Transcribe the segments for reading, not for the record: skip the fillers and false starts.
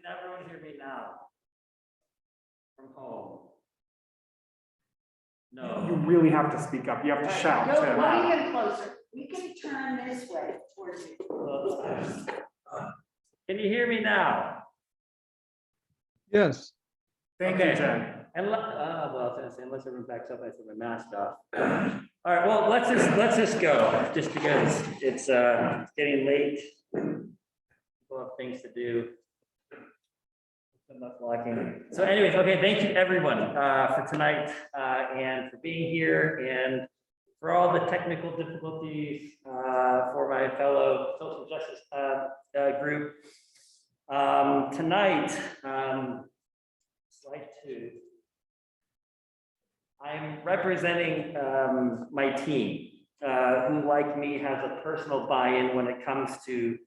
Can everyone hear me now? From home? No. You really have to speak up. You have to shout. Go Tim. even closer. We can turn this way towards you. Can you hear me now? Yes. Thank you, Tim. And well, I was gonna say, unless everyone backs up, I put my mask off. All right, well, let's just go, just because it's getting late. People have things to do. Enough walking. So anyways, okay, thank you everyone for tonight and for being here and for all the technical difficulties for my fellow social justice group. Tonight, slide 2. I'm representing my team, who, like me, has a personal buy-in when it comes to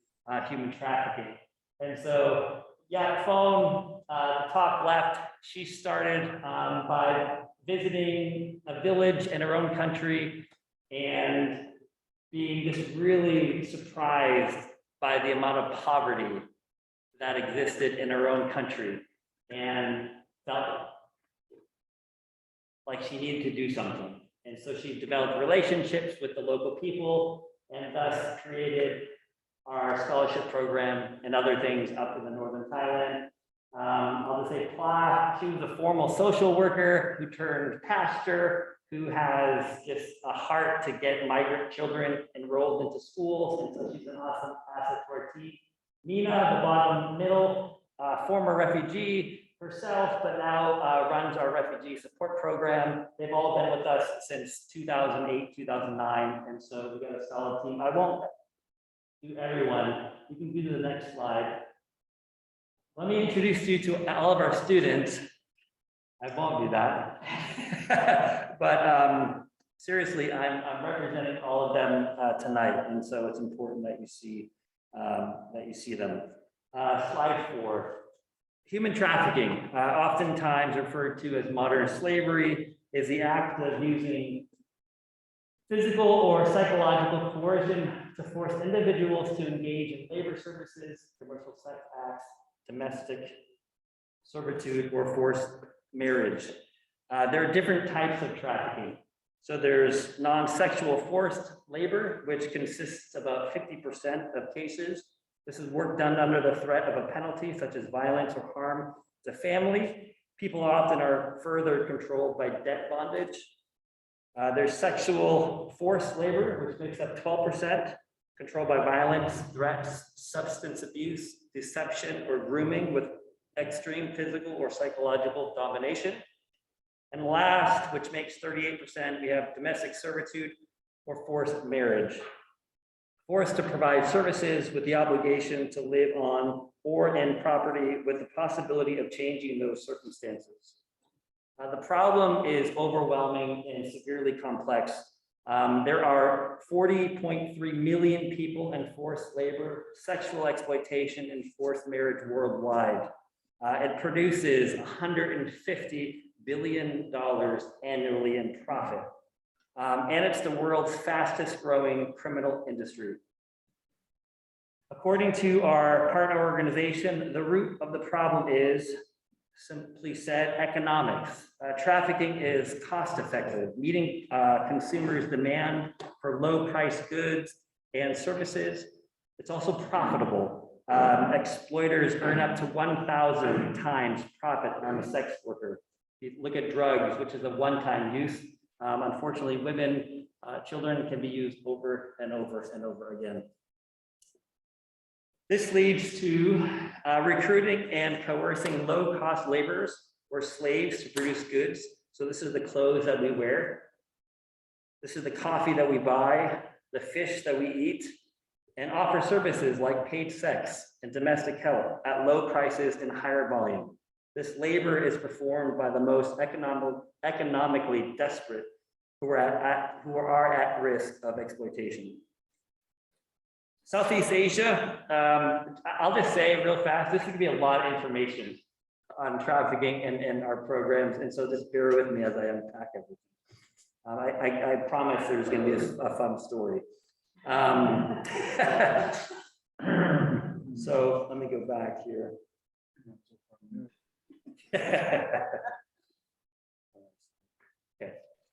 human trafficking. And so, yeah, phone, the top left, she started by visiting a village in her own country and being just really surprised by the amount of poverty that existed in her own country, and felt like she needed to do something. And so she developed relationships with the local people and thus created our scholarship program and other things up in the northern Thailand. I'll just say Pla, she was a formal social worker who turned pastor, who has just a heart to get migrant children enrolled into schools, and so she's an awesome asset to our team. Nina, the bottom middle, former refugee herself, but now runs our refugee support program. They've all been with us since 2008, 2009, and so we've got a solid team. I won't do everyone. You can go to the next slide. Let me introduce you to all of our students. I won't do that. But seriously, I'm representing all of them tonight, and so it's important that you see them. Slide 4. Human trafficking, oftentimes referred to as modern slavery, is the act of using physical or psychological coercion to force individuals to engage in labor services, commercial sex acts, domestic servitude, or forced marriage. There are different types of trafficking. So there's non-sexual forced labor, which consists about 50% of cases. This is work done under the threat of a penalty, such as violence or harm to family. People often are further controlled by debt bondage. There's sexual forced labor, which makes up 12%, controlled by violence, threats, substance abuse, deception, or grooming with extreme physical or psychological domination. And last, which makes 38%, we have domestic servitude or forced marriage. Forced to provide services with the obligation to live on or in property with the possibility of changing those circumstances. The problem is overwhelming and severely complex. There are 40.3 million people in forced labor, sexual exploitation, and forced marriage worldwide. It produces $150 billion annually in profit. And it's the world's fastest growing criminal industry. According to our partner organization, the root of the problem is, simply said, economics. Trafficking is cost effective, meeting consumers' demand for low priced goods and services. It's also profitable. Exploiters earn up to 1,000 times profit on a sex worker. You look at drugs, which is a one-time use. Unfortunately, women, children can be used over and over and over again. This leads to recruiting and coercing low-cost laborers or slaves to produce goods. So this is the clothes that we wear. This is the coffee that we buy, the fish that we eat, and offer services like paid sex and domestic help at low prices and higher volume. This labor is performed by the most economically desperate who are at risk of exploitation. Southeast Asia, I'll just say real fast, this is gonna be a lot of information on trafficking and our programs, and so just bear with me as I unpack everything. I promise there's gonna be a fun story. So let me go back here. Okay.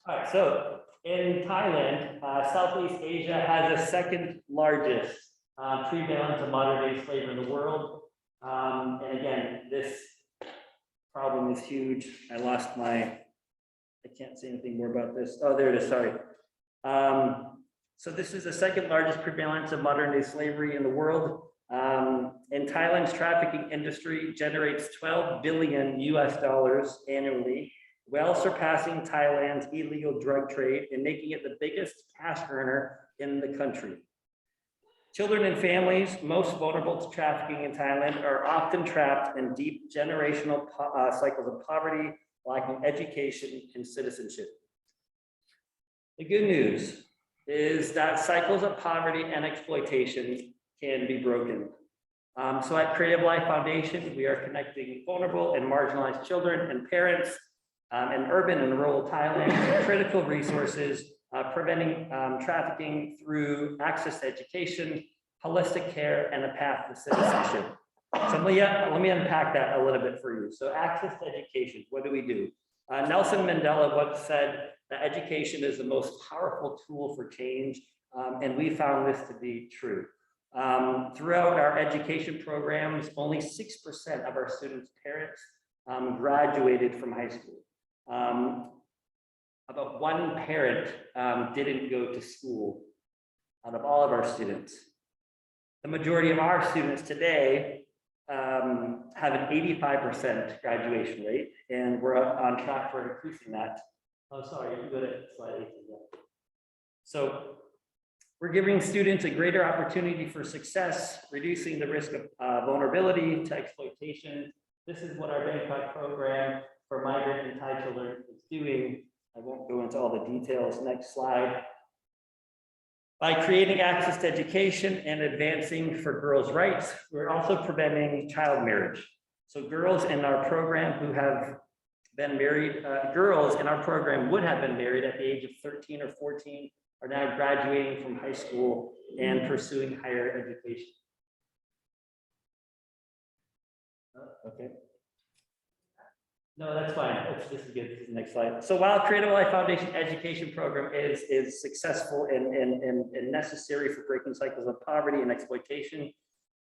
All right. So in Thailand, Southeast Asia has the second largest prevalence of modern day slavery in the world. And again, this problem is huge. I lost my, I can't say anything more about this. Oh, there it is. Sorry. So this is the second largest prevalence of modern day slavery in the world. And Thailand's trafficking industry generates $12 billion annually, well surpassing Thailand's illegal drug trade and making it the biggest cash earner in the country. Children and families most vulnerable to trafficking in Thailand are often trapped in deep generational cycles of poverty, lacking education and citizenship. The good news is that cycles of poverty and exploitation can be broken. So at Creative Life Foundation, we are connecting vulnerable and marginalized children and parents in urban and rural Thailand to critical resources, preventing trafficking through access to education, holistic care, and a path to citizenship. So let me unpack that a little bit for you. So access to education, what do? Nelson Mandela once said that education is the most powerful tool for change, and we found this to be true. Throughout our education programs, only 6% of our students' parents graduated from high school. About one parent didn't go to school out of all of our students. The majority of our students today have an 85% graduation rate, and we're on track for increasing that. Oh, sorry, you go to slide 18. So we're giving students a greater opportunity for success, reducing the risk of vulnerability to exploitation. This is what our Bangkok program for migrant and Thai children is doing. I won't go into all the details. Next slide. By creating access to education and advancing for girls' rights, we're also preventing child marriage. So girls in our program who have been married, girls in our program would have been married at the age of 13 or 14, are now graduating from high school and pursuing higher education. Okay. No, that's fine. This is good. This is the next slide. So while Creative Life Foundation education program is successful and necessary for breaking cycles of poverty and exploitation,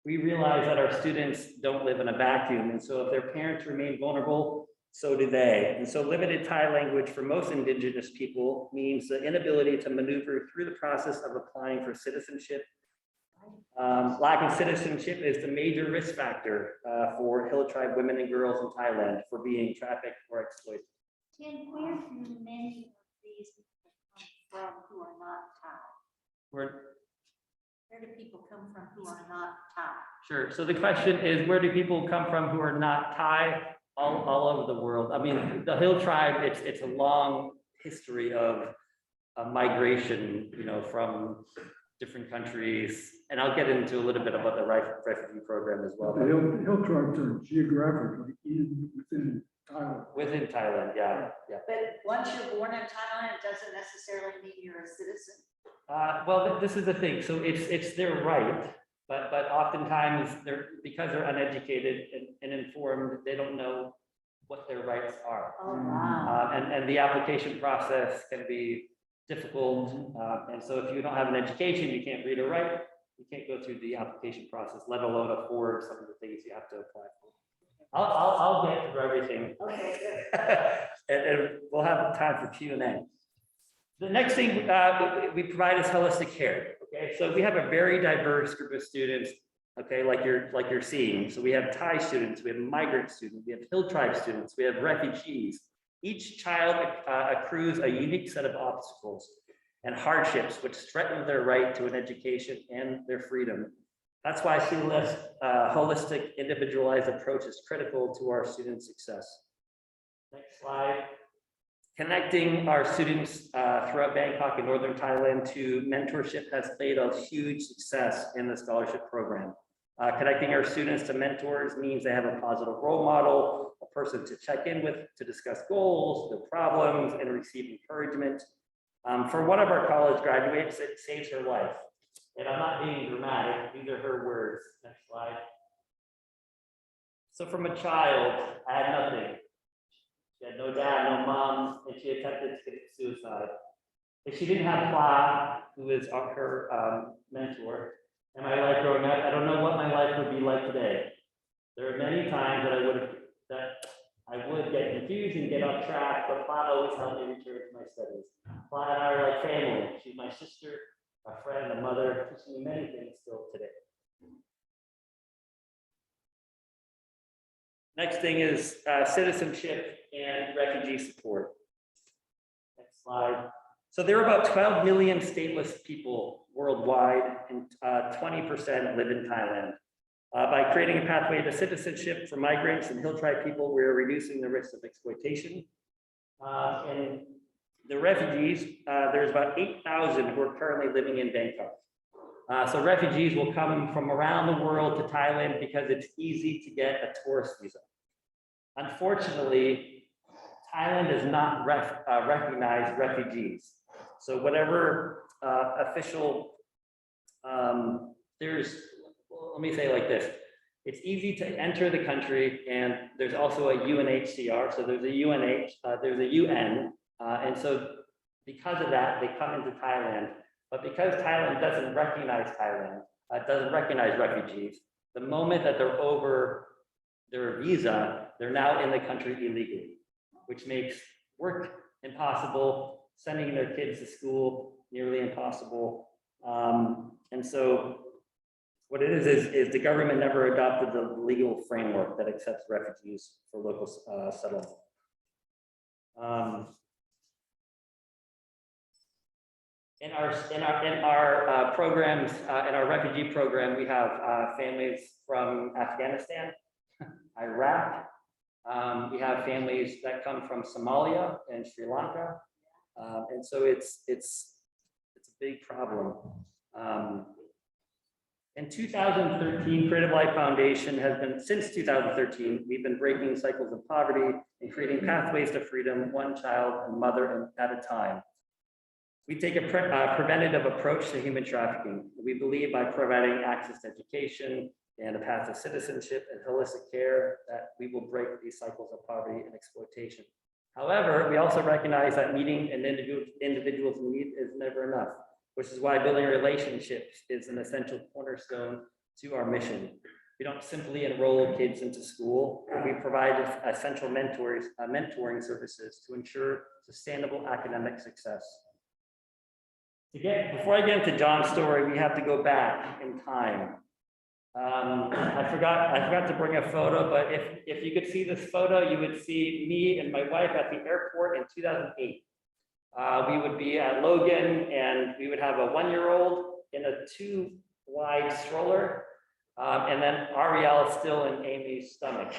we realize that our students don't live in a vacuum. And so if their parents remain vulnerable, so do they. And so limited Thai language for most Indigenous people means the inability to maneuver through the process of applying for citizenship. Lacking citizenship is the major risk factor for Hill Tribe women and girls in Thailand for being trafficked or exploited. Tim, where do many of these people come from who are not Thai? Where do people come from who are not Thai? Sure. So the question is, where do people come from who are not Thai? All over the world. I mean, the Hill Tribe, it's a long history of migration, you know, from different countries. And I'll get into a little bit about the refugee program as well. The hill tribes are geographically within Thailand. Within Thailand, yeah. But once you're born in Thailand, it doesn't necessarily mean you're a citizen. Well, this is the thing. So it's their right, but oftentimes because they're uneducated and informed, they don't know what their rights are. Oh, wow. And the application process can be difficult. And so if you don't have an education, you can't read or write, you can't go through the application process, let alone afford some of the things you have to apply for. I'll get through everything. Okay, and we'll have time for Q&A. The next thing we provide is holistic care. Okay, so we have a very diverse group of students. Okay, like you're seeing. So we have Thai students, we have migrant students, we have Hill Tribe students, we have refugees. Each child accrues a unique set of obstacles and hardships which threaten their right to an education and their freedom. That's why seamless, holistic, individualized approach is critical to our students' success. Next slide. Connecting our students throughout Bangkok and Northern Thailand to mentorship has played a huge success in the scholarship program. Connecting our students to mentors means they have a positive role model, a person to check in with, to discuss goals, their problems, and receive encouragement. For one of our college graduates, it saves her life. And I'm not being dramatic, these are her words. Next slide. So from a child, I had nothing. She had no dad, no mom, and she attempted to commit suicide. If she didn't have Pla, who was her mentor, in my life growing up, I don't know what my life would be like today. There are many times that I would get confused and get off track, but Pla always helped me return to my studies. Pla and I are like family. She's my sister, a friend, a mother, teaching me many things still today. Next thing is citizenship and refugee support. Next slide. So there are about 12 million stateless people worldwide, and 20% live in Thailand. By creating a pathway to citizenship for migrants and Hill Tribe people, we're reducing the risk of exploitation. And the refugees, there's about 8,000 who are currently living in Bangkok. So refugees will come from around the world to Thailand because it's easy to get a tourist visa. Unfortunately, Thailand does not recognize refugees. So whatever official, let me say it like this. It's easy to enter the country, and there's also a UNHCR. So there's a UN. And so because of that, they come into Thailand. But because Thailand doesn't recognize refugees, the moment that they're over their visa, they're now in the country illegally, which makes work impossible, sending their kids to school nearly impossible. And so what it is the government never adopted the legal framework that accepts refugees for local settlement. In our programs, in our refugee program, we have families from Afghanistan, Iraq. We have families that come from Somalia and Sri Lanka, and so it's a big problem. In 2013, Creative Life Foundation has been, since 2013, we've been breaking cycles of poverty and creating pathways to freedom, one child and mother at a time. We take a preventative approach to human trafficking. We believe by providing access to education and a path to citizenship and holistic care that we will break these cycles of poverty and exploitation. However, we also recognize that meeting an individual's need is never enough, which is why building relationships is an essential cornerstone to our mission. We don't simply enroll kids into school, we provide essential mentoring services to ensure sustainable academic success. Before I get into John's story, we have to go back in time. I forgot to bring a photo, but if you could see this photo, you would see me and my wife at the airport in 2008. We would be at Logan, and we would have a 1-year-old in a 2-wide stroller, and then Ariel still in Amy's stomach.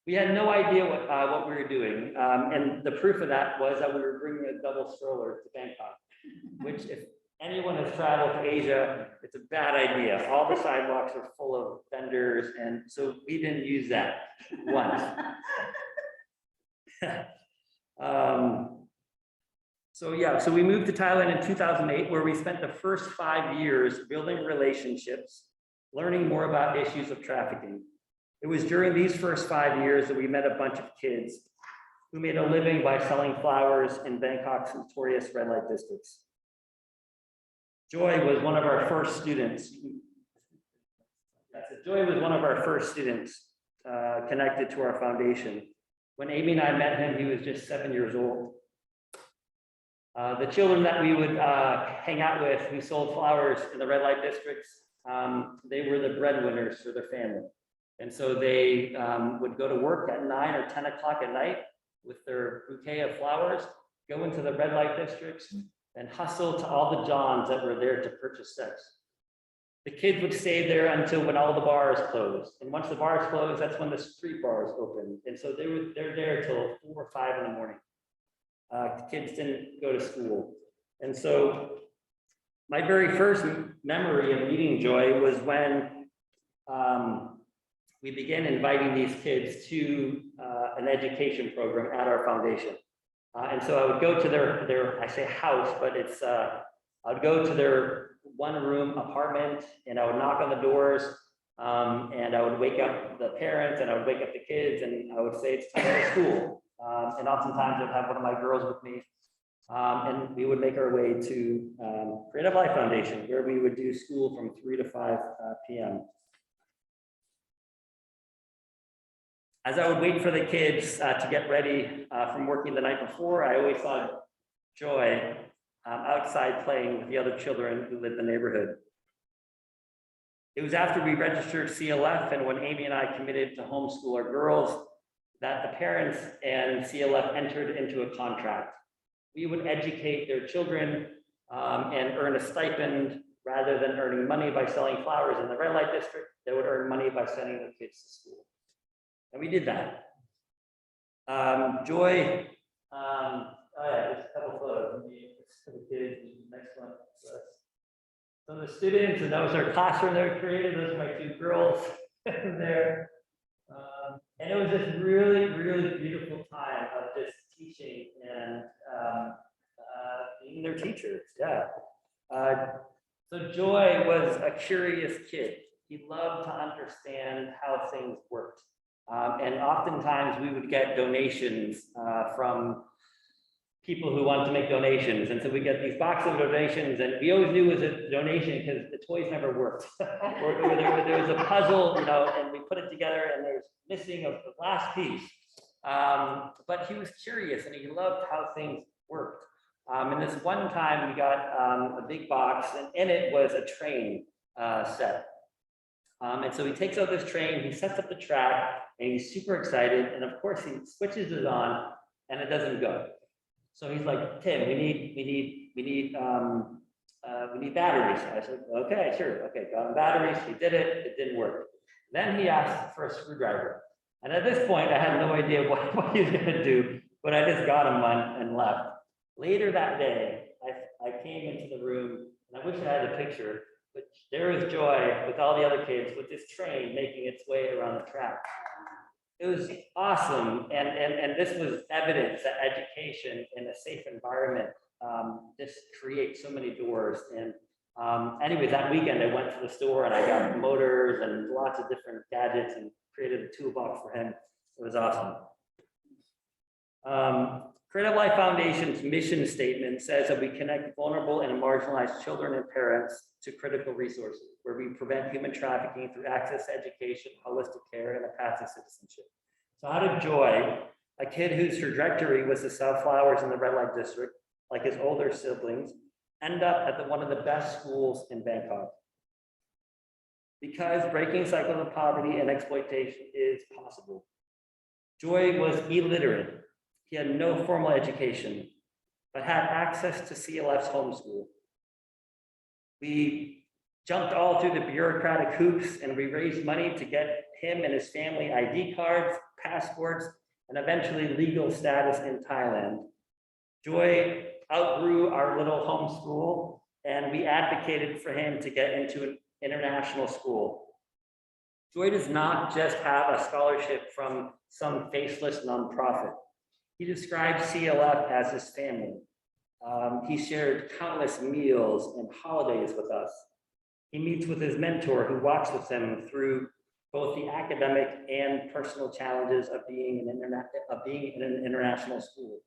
We had no idea what we were doing, and the proof of that was that we were bringing a double stroller to Bangkok, which, if anyone has traveled to Asia, it's a bad idea. All the sidewalks are full of vendors, and so we didn't use that once. So we moved to Thailand in 2008, where we spent the first 5 years building relationships, learning more about issues of trafficking. It was during these first 5 years that we met a bunch of kids who made a living by selling flowers in Bangkok's notorious red light districts. Joy was one of our first students. Joy was one of our first students connected to our foundation. When Amy and I met him, he was just 7 years old. The children that we would hang out with who sold flowers in the red light districts, they were the breadwinners for their family. And so they would go to work at 9 or 10 o'clock at night with their bouquet of flowers, go into the red light districts, and hustle to all the Johns that were there to purchase sex. The kids would stay there until when all the bars closed. And once the bars closed, that's when the street bars opened. And so they're there till 4 or 5 in the morning. The kids didn't go to school. And so my very first memory of meeting Joy was when we began inviting these kids to an education program at our foundation. And so I would go to their I say house, but it's, I would go to their 1-room apartment, and I would knock on the doors, and and I would wake up the parents and I would wake up the kids and I would say it's time for school. And oftentimes I'd have one of my girls with me. And we would make our way to Creative Life Foundation, where we would do school from 3 to 5 p.m. As I would wait for the kids to get ready from working the night before, I always saw Joy outside playing with the other children who lived in the neighborhood. It was after we registered CLF and when Amy and I committed to homeschool our girls that the parents and CLF entered into a contract. We would educate their children and earn a stipend rather than earning money by selling flowers in the red light district. They would earn money by sending their kids to school. And we did that. Joy, oh yeah, there's a couple photos of me, the kids, next one. So the students, and that was our classroom that we created. Those are my 2 girls there. And it was this really, really beautiful time of just teaching and being their teachers. Yeah. So Joy was a curious kid. He loved to understand how things worked. And oftentimes we would get donations from people who wanted to make donations. And so we get these boxes of donations, and we always knew it was a donation because the toys never worked. or there was a puzzle, you know, and we put it together and there's missing the last piece. But he was curious and he loved how things worked. And this one time we got a big box, and in it was a train set. And so he takes out this train, he sets up the track, and he's super excited. And of course, he switches it on, and it doesn't go. So he's like, Tim, we need batteries. I said, okay, sure, okay, got him batteries. He did it. It didn't work. Then he asked for a screwdriver, and at this point, I had no idea what he was going to do, but I just got him one and left. Later that day, I came into the room, and I wish I had a picture. But there was Joy with all the other kids with this train making its way around the track. It was awesome, and this was evidence that education in a safe environment just creates so many doors. And anyway, that weekend I went to the store and I got motors and lots of different gadgets and created a toolbox for him. It was awesome. Creative Life Foundation's mission statement says that we connect vulnerable and marginalized children and parents to critical resources, where we prevent human trafficking through access to education, holistic care, and a path to citizenship. So how did Joy, a kid whose trajectory was to sell flowers in the red light district, like his older siblings, end up at one of the best schools in Bangkok? Because breaking cycles of poverty and exploitation is possible. Joy was illiterate. He had no formal education, but had access to CLF's homeschool. We jumped all through the bureaucratic hoops, and we raised money to get him and his family ID cards, passports, and eventually legal status in Thailand. Joy outgrew our little homeschool, and we advocated for him to get into an international school. Joy does not just have a scholarship from some faceless nonprofit. He describes CLF as his family. He shared countless meals and holidays with us. He meets with his mentor, who walks with him through both the academic and personal challenges of being in an international school.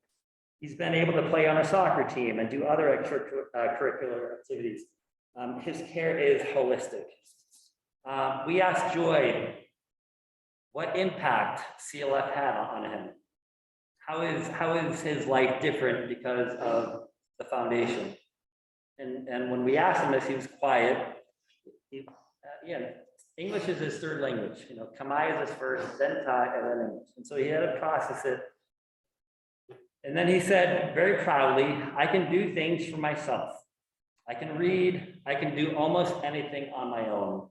He's been able to play on a soccer team and do other extracurricular activities. His care is holistic. We asked Joy what impact CLF had on him. How is his life different because of the foundation? And when we asked him this, he was quiet. English is his 3rd language. You know, Khmer is his first, then Thai, and then English. And so he had to process it. And then he said very proudly, I can do things for myself. I can read, I can do almost anything on my own.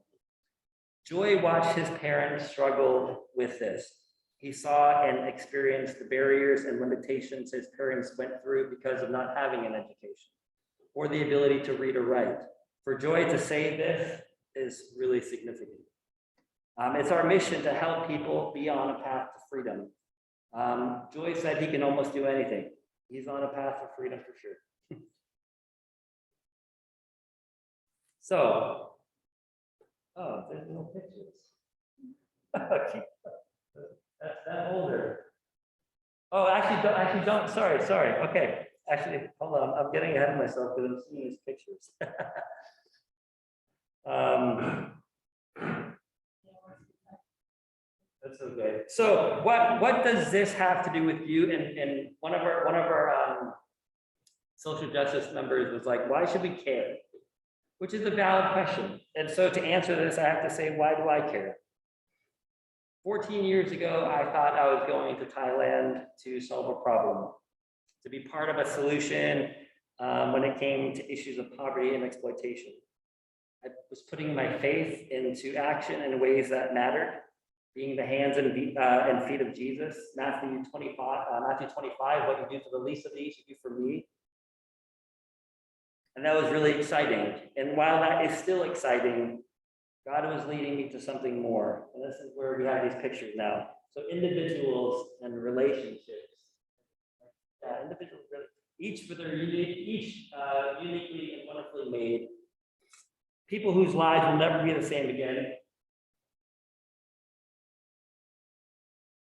Joy watched his parents struggle with this. He saw and experienced the barriers and limitations his parents went through because of not having an education or the ability to read or write. For Joy to say this is really significant. It's our mission to help people be on a path to freedom. Joy said he can almost do anything. He's on a path to freedom for sure. So, oh, there's no pictures. That's that older. Oh, actually don't, sorry, okay. Actually, hold on, I'm getting ahead of myself because I'm seeing these pictures. That's okay. So what does this have to do with you? And one of our social justice members was like, why should we care? Which is a valid question. And so to answer this, I have to say, why do I care? 14 years ago, I thought I was going to Thailand to solve a problem, to be part of a solution when it came to issues of poverty and exploitation. I was putting my faith into action in ways that mattered, being the hands and feet of Jesus. Matthew 25, what you do for the least of these, you do for me. And that was really exciting. And while that is still exciting, God was leading me to something more. And this is where we have these pictures now. So individuals and relationships. Individuals, each with their uniquely and wonderfully made. People whose lives will never be the same again.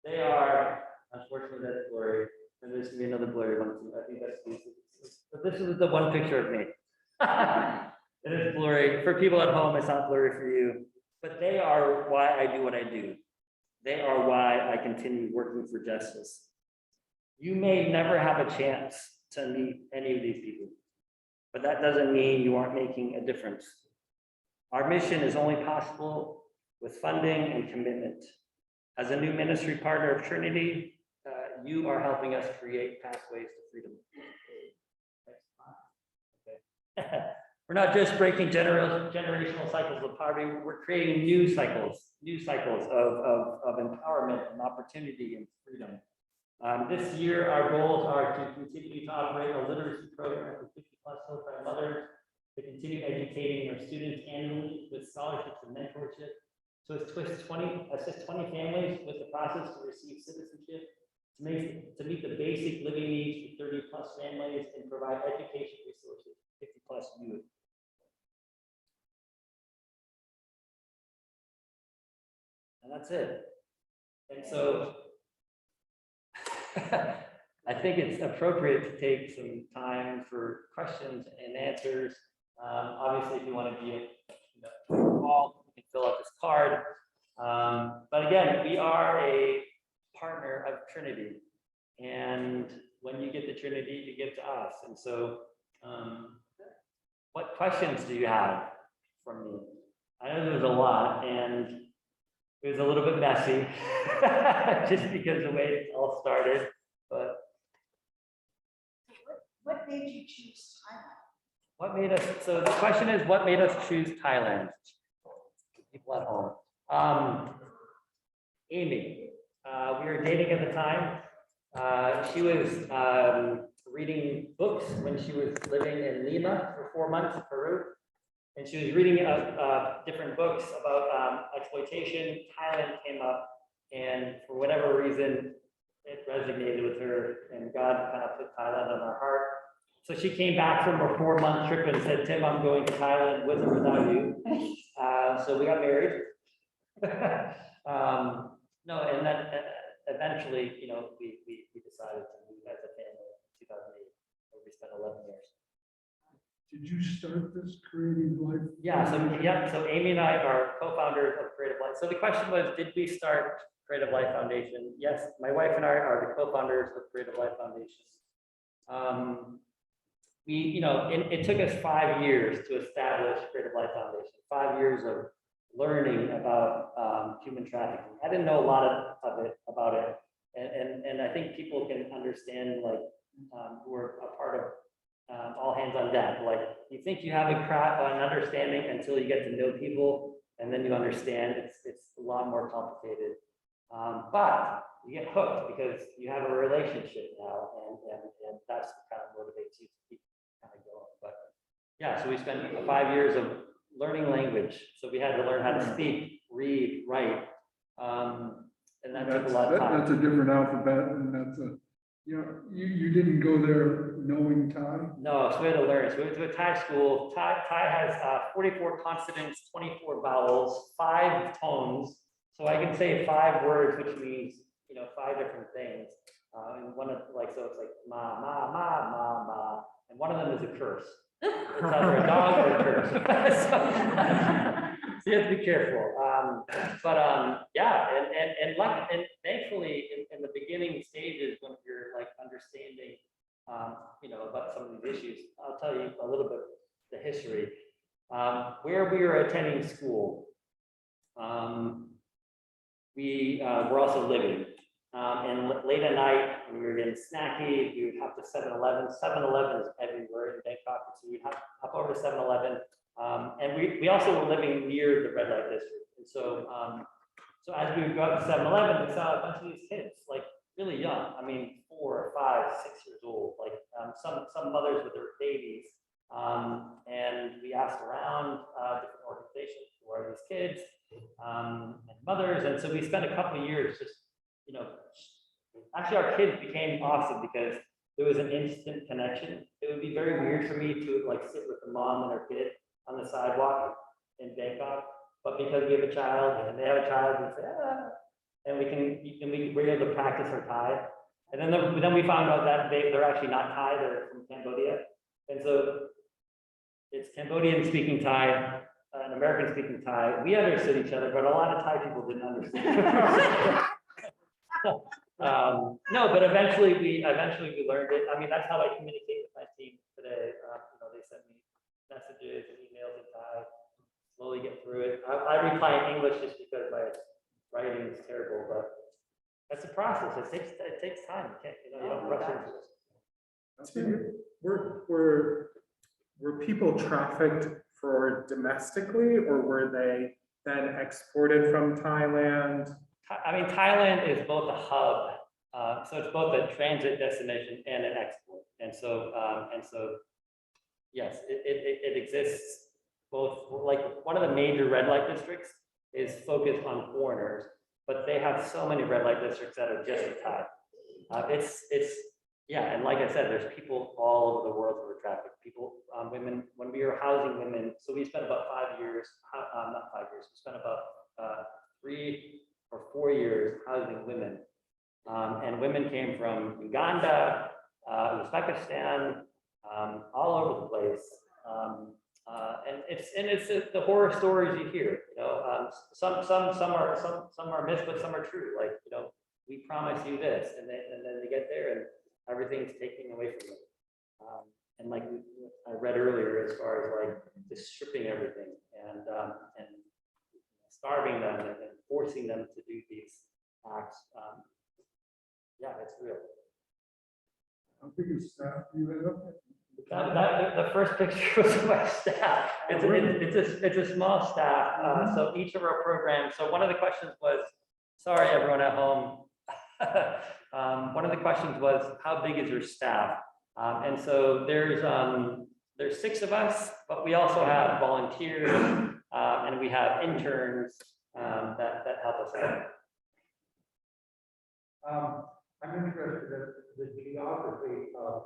They are, unfortunately, that's blurry. And there's gonna be another blurry one too. I think that's, but this is the one picture of me. It is blurry. For people at home, it's not blurry for you. But they are why I do what I do. They are why I continue working for justice. You may never have a chance to meet any of these people, but that doesn't mean you aren't making a difference. Our mission is only possible with funding and commitment. As a new ministry partner of Trinity, you are helping us create pathways to freedom. Okay. We're not just breaking generational cycles of poverty, we're creating new cycles of empowerment and opportunity and freedom. This year, our goals are to continue to operate a literacy program for 50+ full-time mothers, to continue educating our students annually with scholarships and mentorship, to assist 20 families with the process to receive citizenship, to meet the basic living needs for 30+ families, and provide education resources for 50+ youth. And that's it. And so I think it's appropriate to take some time for questions and answers. Obviously, if you want to be involved, you can fill out this card. But again, we are a partner of Trinity. And when you get to Trinity, you give to us. And so what questions do you have from me? I know there's a lot, and it was a little bit messy, just because of the way it all started, but. What made you choose Thailand? What made us, so the question is, what made us choose Thailand? People at home. Amy, we were dating at the time. She was reading books when she was living in Lima for 4 months in Peru. And she was reading different books about exploitation. Thailand came up, and for whatever reason, it resonated with her, and God kind of put Thailand on her heart. So she came back from her 4-month trip and said, Tim, I'm going to Thailand with or without you. So we got married. No, and then eventually, we decided to move as a family in 2008, where we spent 11 years. Did you start this Creative Life? Yeah, so Amy and I are co-founders of Creative Life. So the question was, did we start Creative Life Foundation? Yes, my wife and I are the co-founders of Creative Life Foundation. It took us 5 years to establish Creative Life Foundation, 5 years of learning about human trafficking. I didn't know a lot about it. And I think people can understand, who are a part of all hands on deck. Like, you think you have an understanding until you get to know people, and then you understand it's a lot more complicated. But you get hooked because you have a relationship now, and that's what kind of motivates you to keep kind of going. But yeah, so we spent 5 years of learning language. So we had to learn how to speak, read, write, and that took a lot of time. That's a different alphabet, and that's you didn't go there knowing Thai? No, so we had to learn. So we went to a Thai school. Thai has 44 consonants, 24 vowels, 5 tones. So I can say 5 words, which means, 5 different things. And one of so it's like ma, ma, ma, ma, ma. And one of them is a curse. It's either a dog or a curse. So you have to be careful. Yeah, and thankfully in the beginning stages when you're like understanding, about some of these issues, I'll tell you a little bit the history. Where we were attending school, we were also living. And late at night, when we were getting snacky, we would have to 7-Eleven. 7-Eleven is everywhere in Bangkok, so we'd hop over to 7-Eleven. And we also were living near the red light district. And so, so as we would go up to 7-Eleven, we saw a bunch of these kids, like really young. I mean, 4, 5, 6 years old, like some mothers with their babies. And we asked around different organizations, who are these kids, and mothers. And so we spent a couple of years just, actually our kids became awesome because there was an instant connection. It would be very weird for me to like sit with a mom and her kid on the sidewalk in Bangkok, but because we have a child and they have a child, we say, and we're able to practice our Thai. And then we found out that they're actually not Thai, they're from Cambodia. And so it's Cambodian speaking Thai, and American speaking Thai. We understood each other, but a lot of Thai people didn't understand. No, but eventually we learned it. I mean, that's how I communicate with my team today. They send me messages and emails in Thai, slowly get through it. I reply in English just because my writing is terrible, but that's a process. It takes time. You don't rush into it. Were people trafficked for domestically, or were they then exported from Thailand? I mean, Thailand is both a hub, so it's both a transit destination and an export. And so yes, it exists both. Like one of the major red light districts is focused on foreigners, but they have so many red light districts that are just for Thai. And like I said, there's people all over the world who are trafficked. People, women, when we were housing women, so we spent about 5 years, not 5 years, we spent about 3 or 4 years housing women. And women came from Uganda, Uzbekistan, all over the place. And it's the horror stories you hear. Some are myths, but some are true. Like, we promise you this, and then they get there and everything's taken away from them. And like I read earlier, as far as like just stripping everything and starving them and forcing them to do these acts. Yeah, it's real. How big is staff you have? The first picture was of my staff. It's a small staff. So each of our programs. So one of the questions was, sorry, everyone at home. One of the questions was, how big is your staff? And so there's 6 of us, but we also have volunteers and we have interns that help us out. I'm interested in the geography of,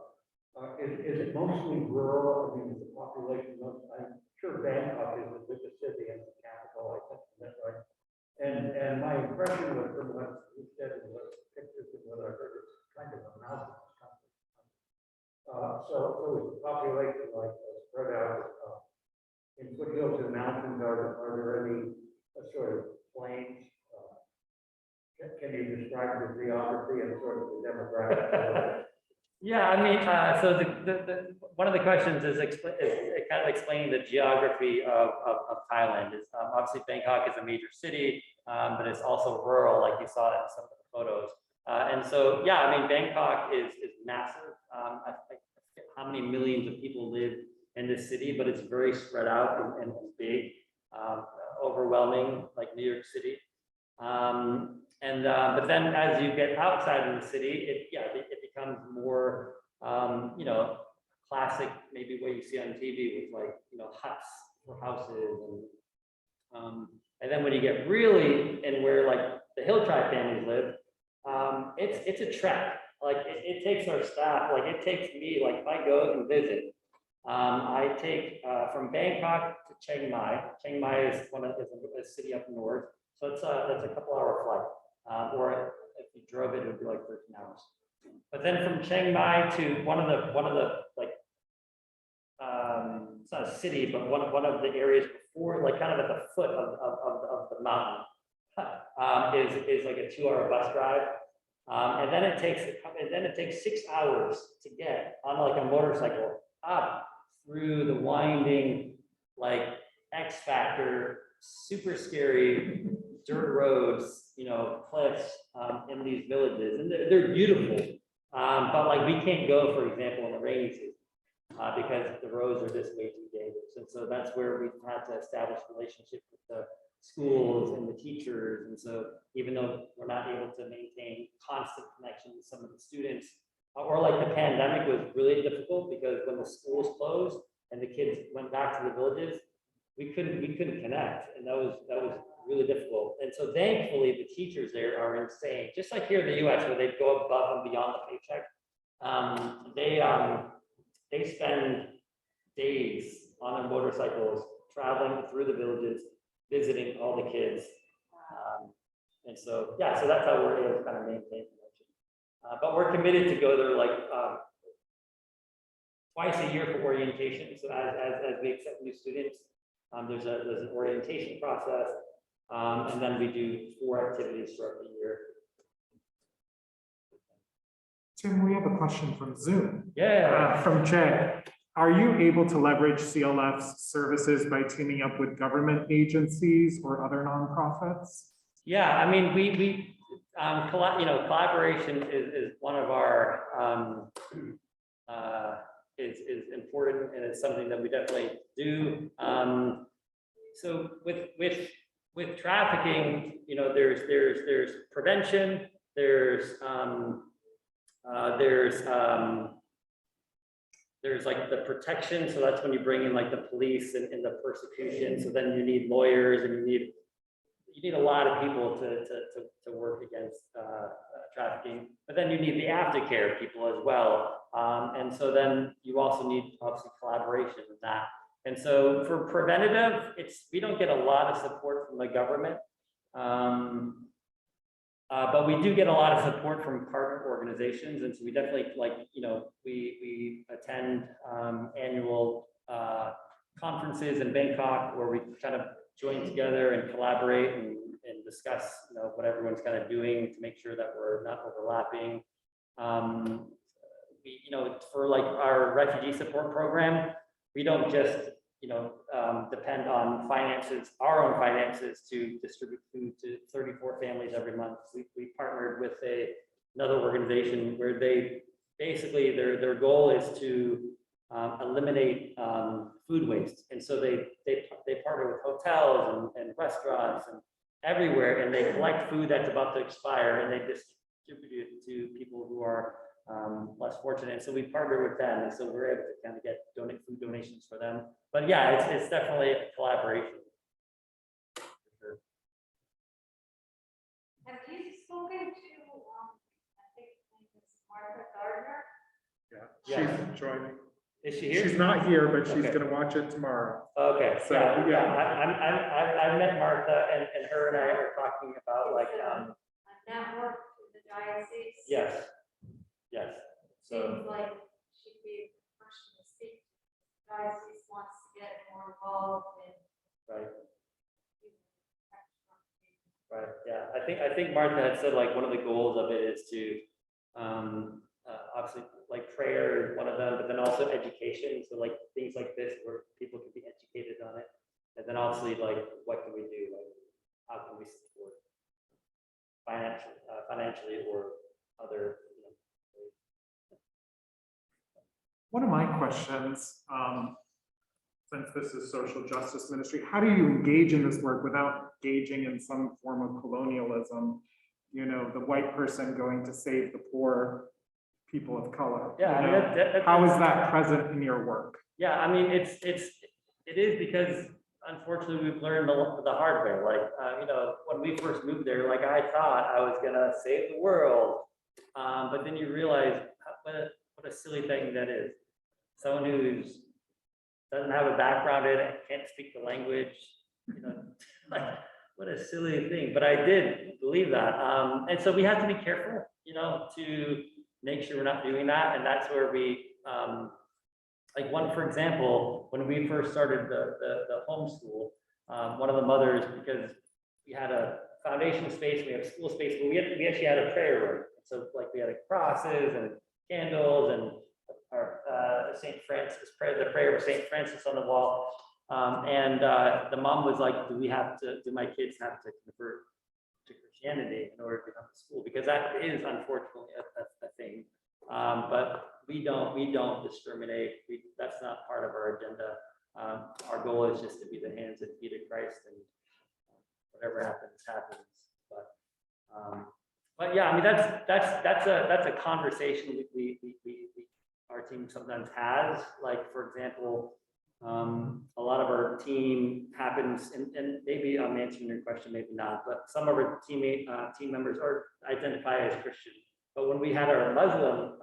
is it mostly rural? I mean, is the population, I'm sure Bangkok is the biggest city and the capital, I think, that's right. And my impression was from what you said and what pictures and what I heard, it's kind of a mountainous country. So is the population like spread out in foothills and mountains? Are there any sort of plains? Can you describe the geography and sort of the demographics? Yeah, I mean, so the one of the questions is kind of explaining the geography of Thailand. Is obviously Bangkok is a major city, but it's also rural, like you saw in some of the photos. And so, yeah, I mean, Bangkok is massive. I forget how many millions of people live in this city, but it's very spread out and big, overwhelming, like New York City. But then as you get outside of the city, it becomes more, classic, maybe what you see on TV with like, huts or houses. And then when you get really in where like the hill tribe families live, it's a trek. Like it takes our staff, like it takes me, like if I go and visit, I take from Bangkok to Chiang Mai. Chiang Mai is a city up north. So that's a couple hour flight, or if you drove it, it would be like 13 hours. But then from Chiang Mai to one of the like, it's not a city, but one of the areas before, like kind of at the foot of the mountain, is like a 2-hour bus drive. And then it takes 6 hours to get on like a motorcycle up through the winding, like X Factor, super scary dirt roads, cliffs, in these villages, and they're beautiful. But like we can't go, for example, in the rainy season, because the roads are just way too dangerous. And so that's where we've had to establish relationships with the schools and the teachers. And so even though we're not able to maintain constant connection with some of the students, or like the pandemic was really difficult because when the schools closed and the kids went back to the villages, we couldn't connect, and that was really difficult. And so thankfully the teachers there are insane, just like here in the US where they go above and beyond the paycheck. They spend days on their motorcycles traveling through the villages, visiting all the kids. And so, yeah, so that's how we're able to kind of maintain connection. But we're committed to go there like twice a year for orientation. So as we accept new students, there's an orientation process, and then we do 4 activities throughout the year. Tim, we have a question from Zoom. Yeah. From Jay. Are you able to leverage CLF's services by teaming up with government agencies or other nonprofits? Yeah, I mean, we collaboration is one of our is important, and it's something that we definitely do. So with trafficking, there's prevention, there's like the protection. So that's when you bring in like the police and the persecution. So then you need lawyers, and you need a lot of people to work against trafficking. But then you need the aftercare people as well. And so then you also need obviously collaboration with that. And so for preventative, we don't get a lot of support from the government. But we do get a lot of support from partner organizations. And so we definitely we attend annual conferences in Bangkok where we kind of join together and collaborate and discuss what everyone's kind of doing to make sure that we're not overlapping. For like our refugee support program, we don't just depend on our own finances to distribute food to 34 families every month. We partnered with another organization where they basically their goal is to eliminate food waste, and so they partner with hotels and restaurants and everywhere, and they collect food that's about to expire, and they distribute it to people who are less fortunate. And so we partner with them, and so we're able to kind of get food donations for them. But yeah, it's definitely a collaboration. For sure. Have you spoken to, I think her name is Martha Gardner? Yeah, she's joining. Is she here? She's not here, but she's Okay. gonna watch it tomorrow. Okay, So, yeah. I met Martha, and her and I were talking about like A network to the diocese? yes. So Seems like she'd be the person to speak. Diocese wants to get more involved in. right, yeah. I think Martha had said like one of the goals of it is to obviously like prayer is one of them, but then also education. So like things like this where people can be educated on it, and then obviously like what can we do? Like how can we support financially or other. One of my questions, since this is social justice ministry, how do you engage in this work without engaging in some form of colonialism? The white person going to save the poor people of color. Yeah, I mean, that's how is that present in your work? Yeah, I mean, it is because unfortunately we've learned the hard way. Like, when we first moved there, like I thought I was gonna save the world, but then you realize what a silly thing that is. Someone who doesn't have a background in it, can't speak the language, what a silly thing, but I did believe that. And so we have to be careful, to make sure we're not doing that. And that's where we, for example, when we first started the homeschool, one of the mothers, because we had a foundation space, we have school space, but we actually had a prayer room. So we had crosses and candles and our St. Francis prayer, the prayer of St. Francis on the wall. And the mom was like, do my kids have to convert to Christianity in order to come to school? Because that is unfortunately a thing. But we don't discriminate. That's not part of our agenda. Our goal is just to be the hands and feet of Christ, and whatever happens. But yeah, I mean that's a conversation we our team sometimes has. Like, for example, a lot of our team happens, and maybe I'm answering your question, maybe not, but some of our team members are identify as Christian. But when we had our Muslim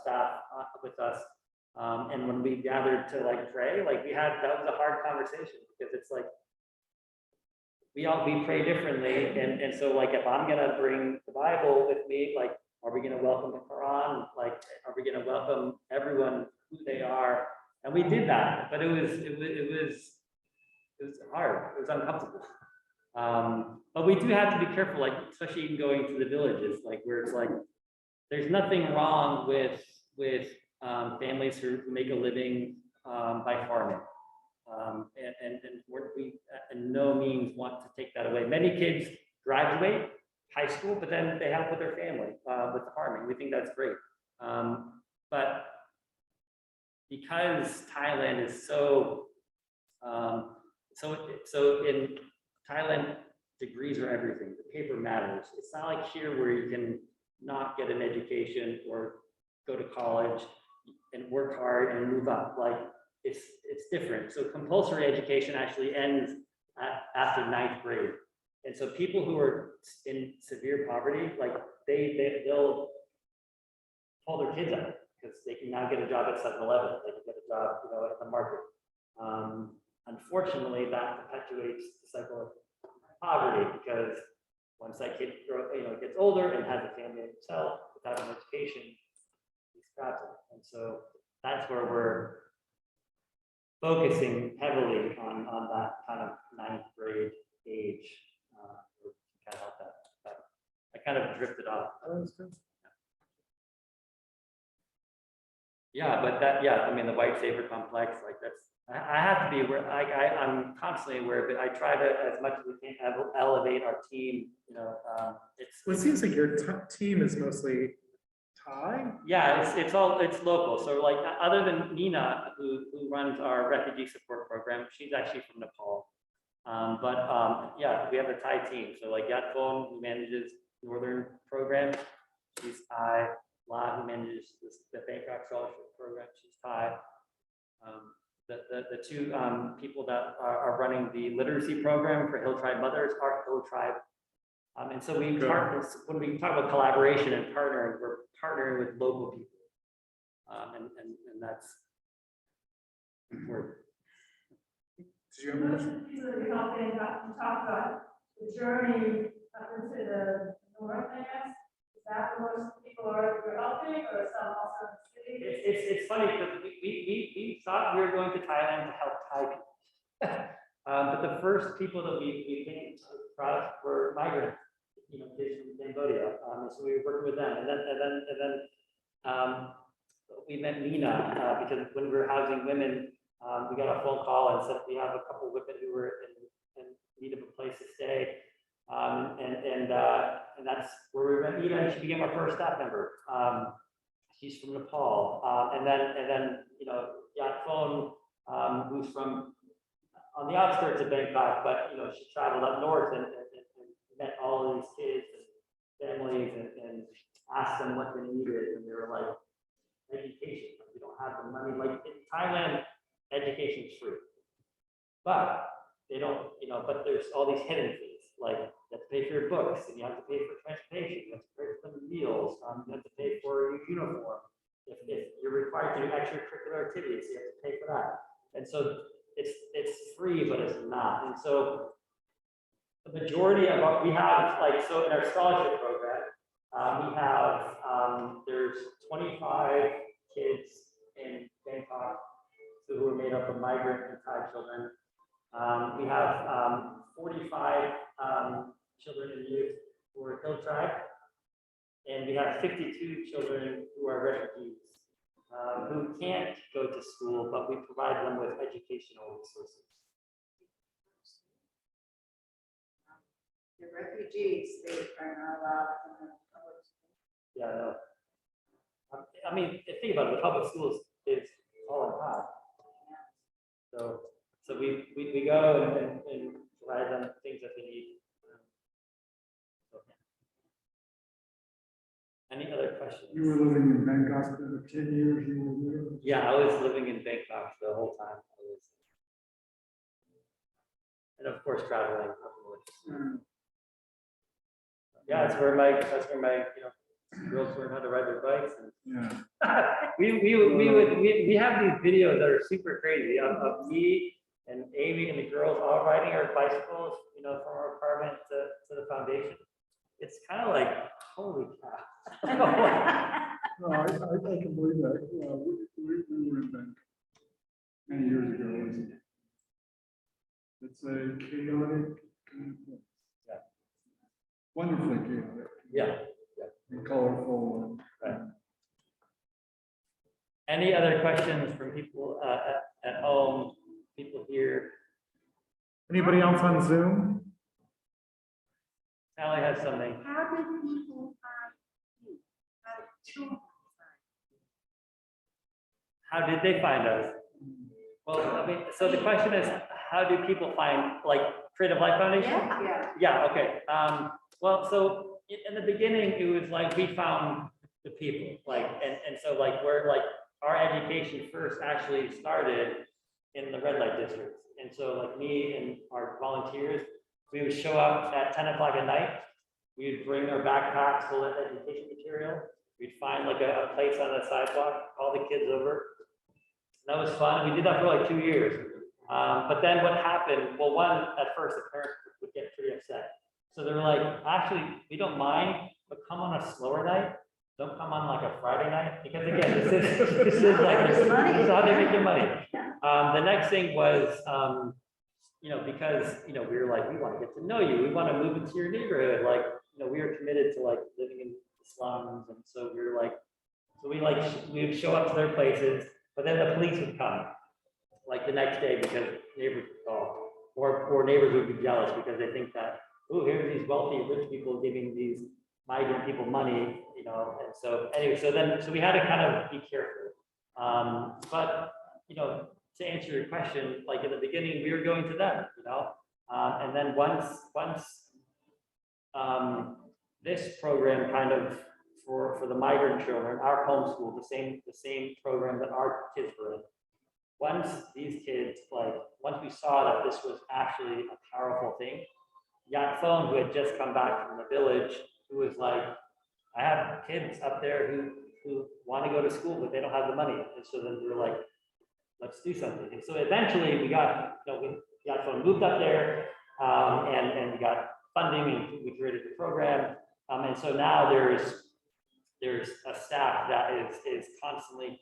staff with us, and when we gathered to pray, that was a hard conversation, because it's we pray differently, and so if I'm gonna bring the Bible with me, are we gonna welcome the Quran? Are we gonna welcome everyone who they are? And we did that, but it was hard. It was uncomfortable. But we do have to be careful, especially in going to the villages, where it's there's nothing wrong with families who make a living by farming. And we in no means want to take that away. Many kids graduate high school, but then they help with their family with farming. We think that's great. But because Thailand is so in Thailand, degrees are everything. The paper matters. It's not like here where you can not get an education or go to college and work hard and move up. It's different. So compulsory education actually ends after 9th grade. And so people who are in severe poverty, they'll pull their kids out, because they can now get a job at 7-Eleven. They can get a job, at the market. Unfortunately, that perpetuates the cycle of poverty, because once that kid gets older and has a family himself without an education, he's trapped. And so that's where we're focusing heavily on that kind of 9th grade age. To kind of help that. I kind of drifted off. Yeah, but I mean, the white savior complex, I have to be aware. I'm constantly aware of it. I try to, as much as we can, elevate our team. Well, it seems like your team is mostly Thai. Yeah, it's local. So other than Nina, who runs our refugee support program, she's actually from Nepal. Yeah, we have a Thai team. So Yatphone, who manages Northern program, she's Thai. La, who manages the Bangkok Scholarship program, she's Thai. The two people that are running the literacy program for Hill Tribe mothers are Hill Tribe. And so when we talk about collaboration and partnering, we're partnering with local people. And that's important. Did you have a question? People that you're helping, you talk about the journey up into the north, I guess. Is that where most people are you're helping, or some also in the city? It's funny, because we thought we were going to Thailand to help Thai people. But the first people that we came across were migrants, kids from Cambodia. So we were working with them, and then we met Nina, because when we were housing women, we got a phone call and said we have a couple of women who were in need of a place to stay, and that's where we met Nina, and she became our first staff member. She's from Nepal, and then Yatphone, who's from on the outskirts of Bangkok, but she traveled up north and met all of these kids and families and asked them what they needed, and they were like, education. We don't have the money. In Thailand, education is free, but they don't. But there's all these hidden fees. You have to pay for your books, and you have to pay for transportation. You have to pay for the meals. You have to pay for your uniform. If you're required to do extracurricular activities, you have to pay for that. And so it's free, but it's not. And so the majority of what we have, like, so in our scholarship program, we have, there's 25 kids in Bangkok who are made up of migrant and Thai children. We have 45 children and youth who are Hill tribe, and we have 52 children who are refugees, who can't go to school, but we provide them with educational resources. The refugees, they are not allowed in the public school. Yeah, I know. I mean, think about it, the public schools is all in high. So we go and provide them things that they need. Any other questions? You were living in Bangkok for the 10 years you were there? Yeah, I was living in Bangkok the whole time. And of course, traveling. Yeah, that's where my girls learn how to ride their bikes. And Yeah. we have these videos that are super crazy of me and Amy and the girls all riding our bicycles, from our apartment to the foundation. It's kind of like, holy cow. No, I can believe that. Yeah, we were in Bangkok many years ago. It's a chaotic kind of place. Yeah. Wonderfully chaotic. Yeah. And colorful. Right. Any other questions from people at home, people here? Anybody else on Zoom? Sally has something. How did people find you? How did children How did they find us? Well, I mean, so the question is, how do people find, like, Creative Life Foundation? find you? Yeah. Yeah, okay. Well, so in the beginning, it was like we found the people, like, and so like we're like our education first actually started in the red light districts. And so like me and our volunteers, we would show up at 10 o'clock at night. We would bring our backpacks full of education material. We'd find like a place on the sidewalk, call the kids over. That was fun. We did that for like 2 years. But then what happened? Well, one, at first, the parents would get pretty upset. So they were like, actually, we don't mind, but come on a slower night. Don't come on like a Friday night. Because again, this is like, this is how they make their money. The next thing was, because, we were like, we want to get to know you. We want to move into your neighborhood. Like, we were committed to like living in the slums. And so we were like, we would show up to their places, but then the police would come like the next day because neighbors would call, or neighbors would be jealous because they think that, oh, here's these wealthy rich people giving these migrant people money, and so anyway, so we had to kind of be careful. But to answer your question, like in the beginning, we were going to them, and then once this program kind of for the migrant children, our homeschool, the same program that our kids were in. Once these kids, once we saw that this was actually a powerful thing, Yat Phone, who had just come back from the village, who was like, I have kids up there who want to go to school, but they don't have the money. And so then we were like, let's do something. And so eventually we got, Yat Phone moved up there, and we got funding, and we created the program. And so now there's a staff that is constantly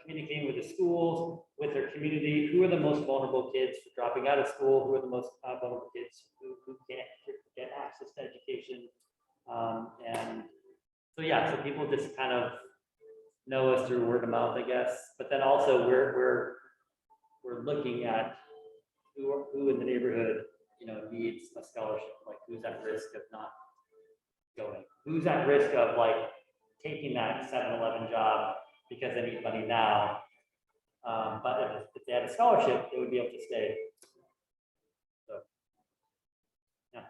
communicating with the schools, with their community, who are the most vulnerable kids for dropping out of school, who are the most vulnerable kids who can't get access to education. And so, so people just kind of know us through word of mouth, I guess. But then also we're looking at who in the neighborhood, needs a scholarship, like who's at risk of not going, who's at risk of like taking that 7-Eleven job because they need money now. But if they had a scholarship, they would be able to stay. So, yeah.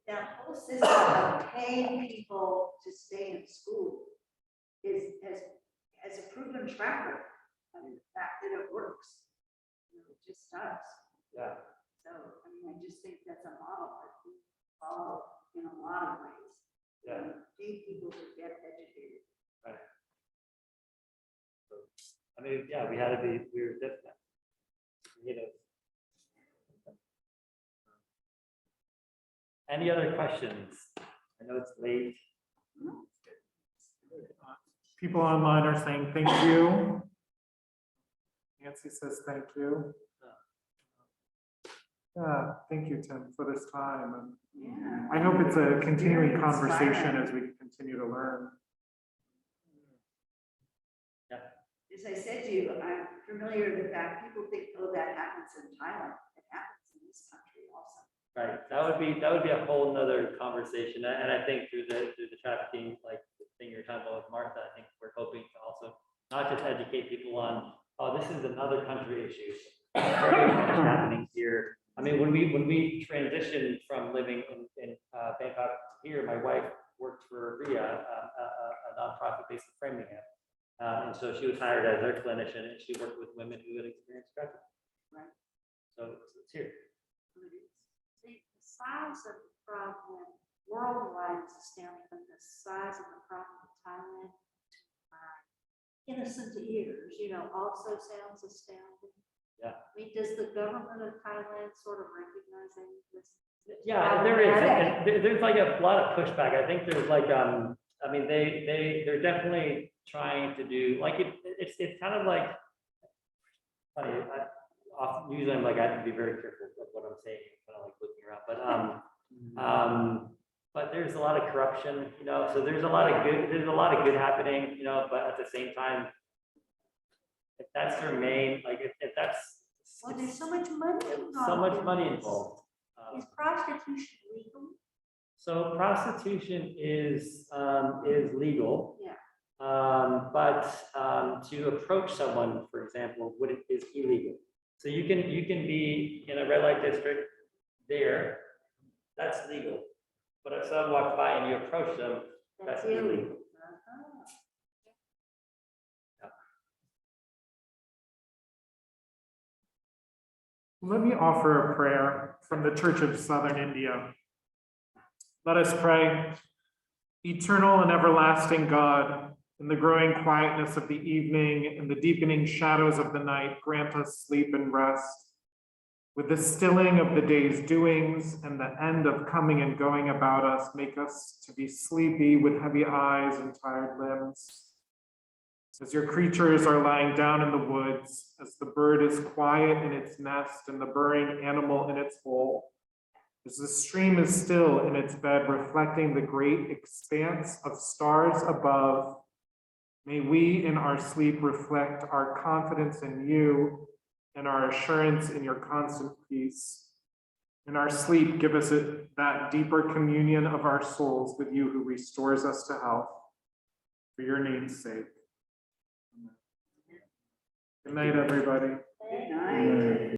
That whole system of paying people to stay in school has a proven track record. I mean, the fact that it works, it just does. Yeah. So, I just think that's a model that we follow in a lot of ways. Yeah. Pay people to get educated. Right. So, we had to be, we were different. Any other questions? I know it's late. People online are saying thank you. Nancy says thank you. Yeah, thank you, Tim, for this time. And Yeah. I hope it's a continuing Very conversation inspiring. as we continue to learn. As I said to you, I'm familiar with that. People think, oh, that happens in Thailand. It happens in this country also. Right, that would be a whole nother conversation, and I think through the trafficking, like the thing you're talking about with Martha, I think we're hoping to also not just educate people on, oh, this is another country issue. Very much happening here. I mean, when we transitioned from living in Bangkok to here, my wife worked for RIA, a nonprofit based in Framingham. And so she was hired as our clinician, and she worked with women who had experienced trafficking. Right. So it's here. The size of the problem worldwide is astounding, but the size of the problem in Thailand, innocent ears, also sounds astounding. Yeah. I mean, does the government of Thailand sort of recognize any of this? Yeah, there is. And there's like a lot of pushback. I think there's like, I mean, they're definitely trying to do, like, it's kind of like, funny, usually I'm like, I have to be very careful with what I'm saying, kind of like looking around, but there's a lot of corruption, so there's a lot of good happening, but at the same time, if that's their main, like, if that's. Well, there's so much money involved. So much in money this. involved. Is prostitution legal? So prostitution is legal. Yeah. But to approach someone, for example, is illegal. So you can be in a red light district there, that's legal. But if someone walks by and you approach them, that's illegal. Uh-huh. Let me offer a prayer from the Church of Southern India. Let us pray. Eternal and everlasting God, in the growing quietness of the evening and the deepening shadows of the night, grant us sleep and rest. With the stilling of the day's doings and the end of coming and going about us, make us to be sleepy with heavy eyes and tired limbs. As your creatures are lying down in the woods, as the bird is quiet in its nest and the burrowing animal in its hole, as the stream is still in its bed, reflecting the great expanse of stars above, may we in our sleep reflect our confidence in you and our assurance in your constant peace. In our sleep, give us that deeper communion of our souls with you who restores us to health. For your name's sake. Good night, everybody. Good night.